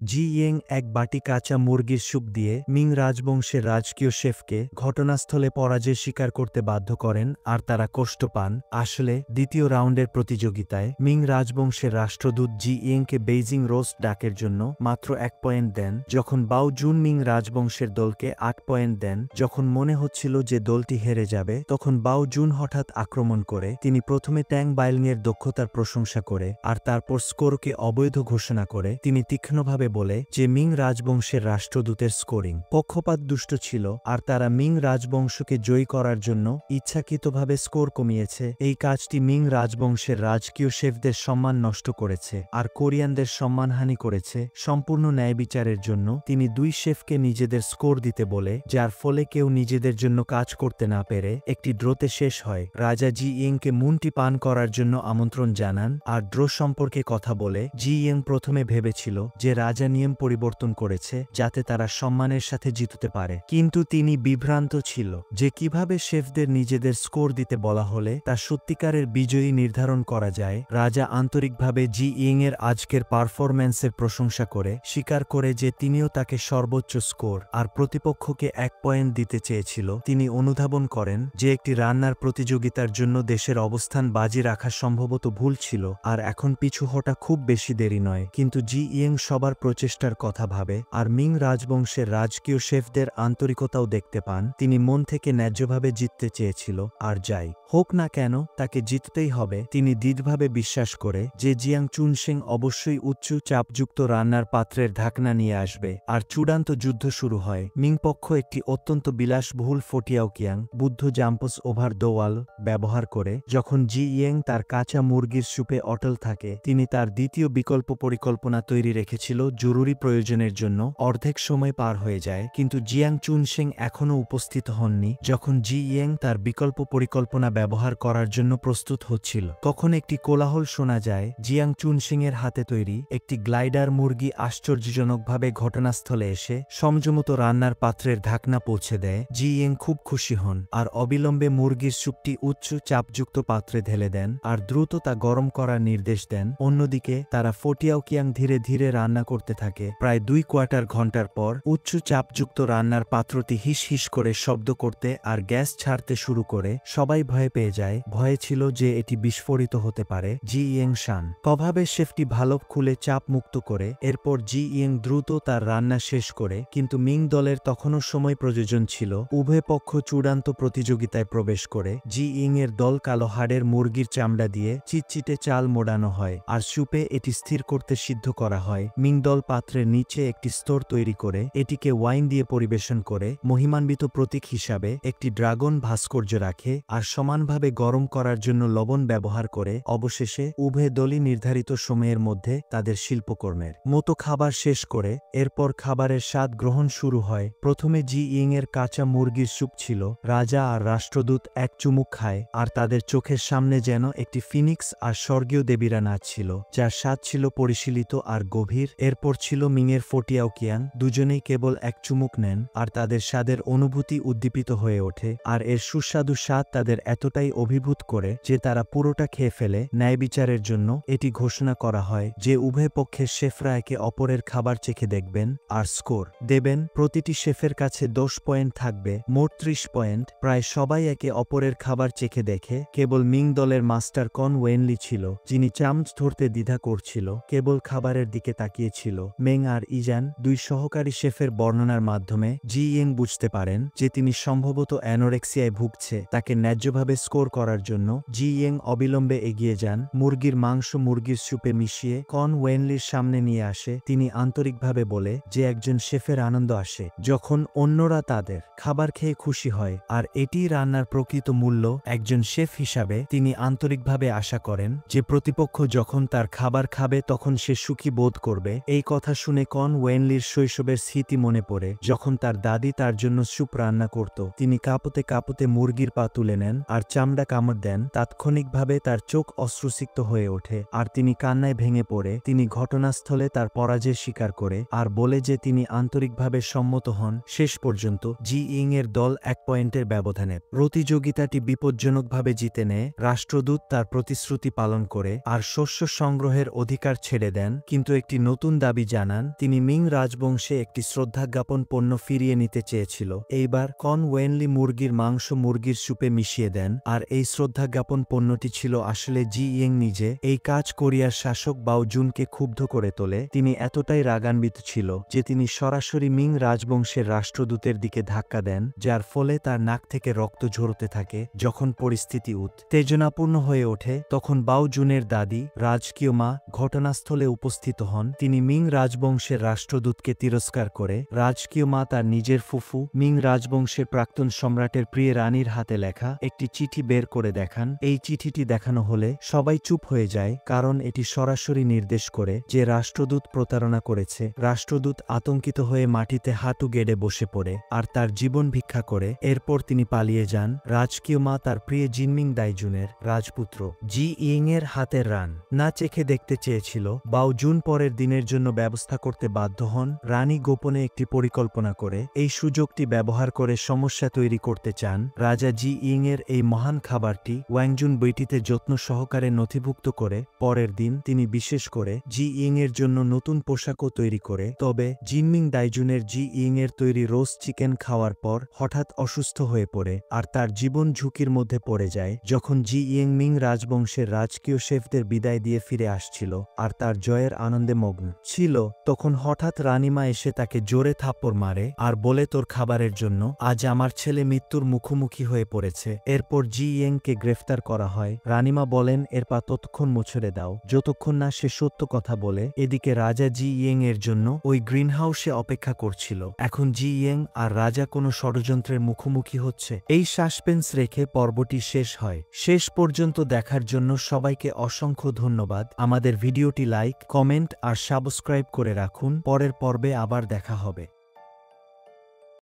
জি ইয়েং এক বাটি কাঁচা মুরগির স্যুপ দিয়ে মিং রাজবংশের রাজকীয় শেফকে ঘটনাস্থলে পরাজয় স্বীকার করতে বাধ্য করেন আর তারা কষ্ট পান। আসলে দ্বিতীয় রাউন্ডের প্রতিযোগিতায় মিং রাজবংশের রাষ্ট্রদূত জি ইয়েংকে বেইজিং রোস্ট ডাকের জন্য মাত্র 1 পয়েন্ট দেন, যখন বাও জুন মিং রাজবংশের দলকে 8 পয়েন্ট দেন। যখন মনে হচ্ছিল যে দলটি হেরে যাবে, তখন বাও জুন হঠাৎ আক্রমণ করে। তিনি প্রথমে ট্যাং বাইলিংয়ের দক্ষতার প্রশংসা করে আর তারপর স্কোরকে অবৈধ ঘোষণা করে। তিনি তীক্ষ্ণভাবে বলে যে মিং রাজবংশের রাষ্ট্রদূতের স্কোরিং পক্ষপাত দুষ্ট ছিল আর তারা মিং রাজবংশকে জয়ী করার জন্য ইচ্ছাকৃতভাবে স্কোর কমিয়েছে। এই কাজটি মিং রাজবংশের রাজকীয় শেফদের সম্মান নষ্ট করেছে আর কোরিয়ানদের সম্মানহানি করেছে। সম্পূর্ণ ন্যায়বিচারের জন্য তিনি দুই শেফকে নিজেদের স্কোর দিতে বলে, যার ফলে কেউ নিজেদের জন্য কাজ করতে না পেরে একটি ড্রোতে শেষ হয়। রাজা জি ইয়েংকে মুনটি পান করার জন্য আমন্ত্রণ জানান আর ড্র সম্পর্কে কথা বলে। জি ইয়েং প্রথমে ভেবেছিল যে রাজা নিয়ম পরিবর্তন করেছে যাতে তারা সম্মানের সাথে জিততে পারে, কিন্তু তিনি বিভ্রান্ত ছিল যে কিভাবে শেফদের নিজেদের স্কোর দিতে বলা হলে তা সত্যিকারের বিজয়ী নির্ধারণ করা যায়। রাজা আন্তরিকভাবে জি ইয়েং এর আজকের পারফরম্যান্সের প্রশংসা করে, স্বীকার করে যে তিনিও তাকে সর্বোচ্চ স্কোর আর প্রতিপক্ষকে 1 পয়েন্ট দিতে চেয়েছিল। তিনি অনুধাবন করেন যে একটি রান্নার প্রতিযোগিতার জন্য দেশের অবস্থান বাজি রাখা সম্ভবত ভুল ছিল আর এখন পিছু হটা খুব বেশি দেরি নয়। কিন্তু জি ইয়েং সবার প্রচেষ্টার কথা ভাবে আর মিং রাজবংশের রাজকীয় শেফদের আন্তরিকতাও দেখতে পান। তিনি মন থেকে ন্যায্যভাবে জিততে চেয়েছিল আর যাই হোক না কেন তাকে জিততেই হবে। তিনি দৃঢ়ভাবে বিশ্বাস করে যে জিয়াং চুনশেং অবশ্যই উচ্চ চাপযুক্ত রান্নার পাত্রের ঢাকনা নিয়ে আসবে আর চূড়ান্ত যুদ্ধ শুরু হয়। মিং পক্ষ একটি অত্যন্ত বিলাসবহুল ফটিয়াওকিয়াং বুদ্ধ জাম্পস ওভার দ্য ওয়াল ব্যবহার করে। যখন জি ইয়েং তার কাঁচা মুরগির স্যুপে অটল থাকে, তিনি তার দ্বিতীয় বিকল্প পরিকল্পনা তৈরি রেখেছিল জরুরি প্রয়োজনের জন্য। অর্ধেক সময় পার হয়ে যায় কিন্তু জিয়াং চুনশেং এখনও উপস্থিত হননি। যখন জি ইয়েং তার বিকল্প পরিকল্পনা ব্যবহার করার জন্য প্রস্তুত হচ্ছিল, তখন একটি কোলাহল শোনা যায়। জিয়াং চুনশেং এর হাতে তৈরি একটি গ্লাইডার মুরগি আশ্চর্যজনকভাবে ঘটনাস্থলে এসে সমজমতো রান্নার পাত্রের ঢাকনা পৌঁছে দেয়। জি ইয়েং খুব খুশি হন আর অবিলম্বে মুরগির স্যুপটি উচ্চ চাপযুক্ত পাত্রে ঢেলে দেন আর দ্রুত তা গরম করার নির্দেশ দেন। অন্যদিকে তারা ফটিয়াওকিয়াং ধীরে ধীরে রান্না করতে থাকে। প্রায় 2 ঘন্টার পর উচ্চ চাপযুক্ত রান্নার পাত্রটি হিস হিস করে শব্দ করতে আর গ্যাস ছাড়তে শুরু করে। সবাই ভয় পেয়ে যায়। ভয়ে ছিল যে এটি বিস্ফোরিত হতে পারে। জি ইয়েং শান কভাবে শেফটি ভালো খুলে চাপ মুক্ত করে। এরপর জি ইয়েং দ্রুত তার রান্না শেষ করে, কিন্তু মিং দলের তখনও সময় প্রয়োজন ছিল। উভয় পক্ষ চূড়ান্ত প্রতিযোগিতায় প্রবেশ করে। জি ইয়েং এর দল কালো হাড়ের মুরগির চামড়া দিয়ে চিটচিটে চাল মোড়ানো হয় আর স্যুপে এটি স্থির করতে সিদ্ধ করা হয়। মিং দল পাত্রের নিচে একটি স্তর তৈরি করে এটিকে ওয়াইন দিয়ে পরিবেশন করে মহিমান্বিত প্রতীক হিসাবে একটি ড্রাগন ভাস্কর্য রাখে আর সমানভাবে গরম করার জন্য লবণ ব্যবহার করে। অবশেষে উভয় দলই নির্ধারিত সময়ের মধ্যে তাদের শিল্পকর্মের মতো খাবার শেষ করে। এরপর খাবারের স্বাদ গ্রহণ শুরু হয়। প্রথমে জি ইয়েং এর কাঁচা মুরগির স্যুপ ছিল। রাজা আর রাষ্ট্রদূত এক চুমুক খায় আর তাদের চোখের সামনে যেন একটি ফিনিক্স আর স্বর্গীয় দেবীরা নাচছিল, যার স্বাদ ছিল পরিশীলিত আর গভীর। এরপর ছিল মিংয়ের ফটিয়াওকিয়াং। দুজনেই কেবল এক চুমুক নেন আর তাদের স্বাদের অনুভূতি উদ্দীপিত হয়ে ওঠে আর এর সুস্বাদু স্বাদ তাদের এতটাই অভিভূত করে যে তারা পুরোটা খেয়ে ফেলে। ন্যায়বিচারের জন্য এটি ঘোষণা করা হয় যে উভয় পক্ষের শেফরা একে অপরের খাবার চেখে দেখবেন আর স্কোর দেবেন। প্রতিটি শেফের কাছে 10 পয়েন্ট থাকবে, মোট 30 পয়েন্ট। প্রায় সবাই একে অপরের খাবার চেখে দেখে। কেবল মিং দলের মাস্টার কন ওয়েনলি ছিল, যিনি চামচ ধরতে দ্বিধা করছিল, কেবল খাবারের দিকে তাকিয়েছিল। মেং আর ইজান, দুই সহকারী শেফের বর্ণনার মাধ্যমে জি ইয়েং বুঝতে পারেন যে তিনি সম্ভবত অ্যানোরেক্সিয়ায় ভুগছে। তাকে ন্যায্যভাবে স্কোর করার জন্য জি ইয়েং অবিলম্বে এগিয়ে যান। মুরগির মাংস মুরগির স্যুপে মিশিয়ে কন ওয়েনলির সামনে নিয়ে আসে। তিনি আন্তরিকভাবে বলে যে একজন শেফের আনন্দ আসে যখন অন্যরা তাদের খাবার খেয়ে খুশি হয় আর এটি রান্নার প্রকৃত মূল্য। একজন শেফ হিসাবে তিনি আন্তরিকভাবে আশা করেন যে প্রতিপক্ষ যখন তার খাবার খাবে তখন সে সুখী বোধ করবে। এই কথা শুনে কন ওয়েনলির শৈশবের স্মৃতি মনে পড়ে, যখন তার দাদি তার জন্য স্যুপ রান্না করত। তিনি কাঁপতে কাঁপতে মুরগির পা তুলে নেন আর চামড়া কামড় দেন। তাৎক্ষণিকভাবে তার চোখ অশ্রুসিক্ত হয়ে ওঠে আর তিনি কান্নায় ভেঙে পড়ে। তিনি ঘটনাস্থলে তার পরাজয় স্বীকার করে আর বলে যে তিনি আন্তরিকভাবে সম্মত হন। শেষ পর্যন্ত জি ইং এর দল 1 পয়েন্টের ব্যবধানে প্রতিযোগিতাটি বিপজ্জনকভাবে জিতে নেয়। রাষ্ট্রদূত তার প্রতিশ্রুতি পালন করে আর শস্য সংগ্রহের অধিকার ছেড়ে দেন, কিন্তু একটি নতুন দাবি জানান তিনি মিং রাজবংশে একটি শ্রদ্ধাজ্ঞাপন পণ্য ফিরিয়ে নিতে চেয়েছিল। এইবার কন ওয়েনলি মুরগির মাংস মুরগির স্যুপে মিশিয়ে দেন, আর এই শ্রদ্ধাজ্ঞাপন পণ্যটি ছিল আসলে জি ইয়েং নিজে। এই কাজ কোরিয়ার শাসক বাও জুনকে ক্ষুব্ধ করে তোলে। তিনি এতটাই রাগান্বিত ছিল যে তিনি সরাসরি মিং রাজবংশের রাষ্ট্রদূতের দিকে ধাক্কা দেন, যার ফলে তার নাক থেকে রক্ত ঝরতে থাকে। যখন পরিস্থিতি উত্তেজনাপূর্ণ হয়ে ওঠে তখন বাও জুনের দাদি রাজকীয় মা ঘটনাস্থলে উপস্থিত হন। তিনি মিং রাজবংশের রাষ্ট্রদূতকে তিরস্কার করে রাজকীয় মা তার নিজের ফুফু মিং রাজবংশের প্রাক্তন সম্রাটের প্রিয় রানীর হাতে লেখা একটি চিঠি বের করে দেখান। এই চিঠিটি দেখানো হলে সবাই চুপ হয়ে যায়, কারণ এটি সরাসরি নির্দেশ করে যে রাষ্ট্রদূত প্রতারণা করেছে। রাষ্ট্রদূত আতঙ্কিত হয়ে মাটিতে হাঁটু গেড়ে বসে পড়ে আর তার জীবন ভিক্ষা করে। এরপর তিনি পালিয়ে যান। রাজকীয় মা তার প্রিয় জিনমিং দাইজুনের রাজপুত্র জি ইং এর হাতের রান না চেখে দেখতে চেয়েছিল। বাও জুন পরের দিনের জন্য ব্যবস্থা করতে বাধ্য হন। রানী গোপনে একটি পরিকল্পনা করে এই সুযোগটি ব্যবহার করে সমস্যা তৈরি করতে চান। রাজা জি ইং এর এই মহান খাবারটি ওয়াংজুন বইটিতে যত্ন সহকারে নথিভুক্ত করে পরের দিন তিনি বিশেষ করে জি ইং এর জন্য নতুন পোশাকও তৈরি করে। তবে জিনমিং দাইজুনের জি ইং এর তৈরি রোস্ট চিকেন খাওয়ার পর হঠাৎ অসুস্থ হয়ে পড়ে আর তার জীবন ঝুঁকির মধ্যে পড়ে যায়। যখন জি ইং মিং রাজবংশের রাজকীয় শেফদের বিদায় দিয়ে ফিরে আসছিল আর তার জয়ের আনন্দে মগ্ন ছিল, তখন হঠাৎ রানীমা এসে তাকে জোরে থাপ্পড় মারে আর বলে, তোর খাবারের জন্য আজ আমার ছেলে মৃত্যুর মুখোমুখি হয়ে পড়েছে। এরপর জি ইংকে গ্রেফতার করা হয়। রানীমা বলেন, এর পা ততক্ষণ মুছড়ে দাও যতক্ষণ না সে সত্য কথা বলে। এদিকে রাজা জি ইং এর জন্য ওই গ্রিনহাউসে অপেক্ষা করছিল। এখন জি ইং আর রাজা কোনো ষড়যন্ত্রের মুখোমুখি হচ্ছে। এই সাসপেন্স রেখে পর্বটি শেষ হয়। শেষ পর্যন্ত দেখার জন্য সবাইকে অসংখ্য ধন্যবাদ। আমাদের ভিডিওটি লাইক, কমেন্ট আর সাবস্ক্রাইব করে রাখুন। পরের পর্বে আবার দেখা হবে।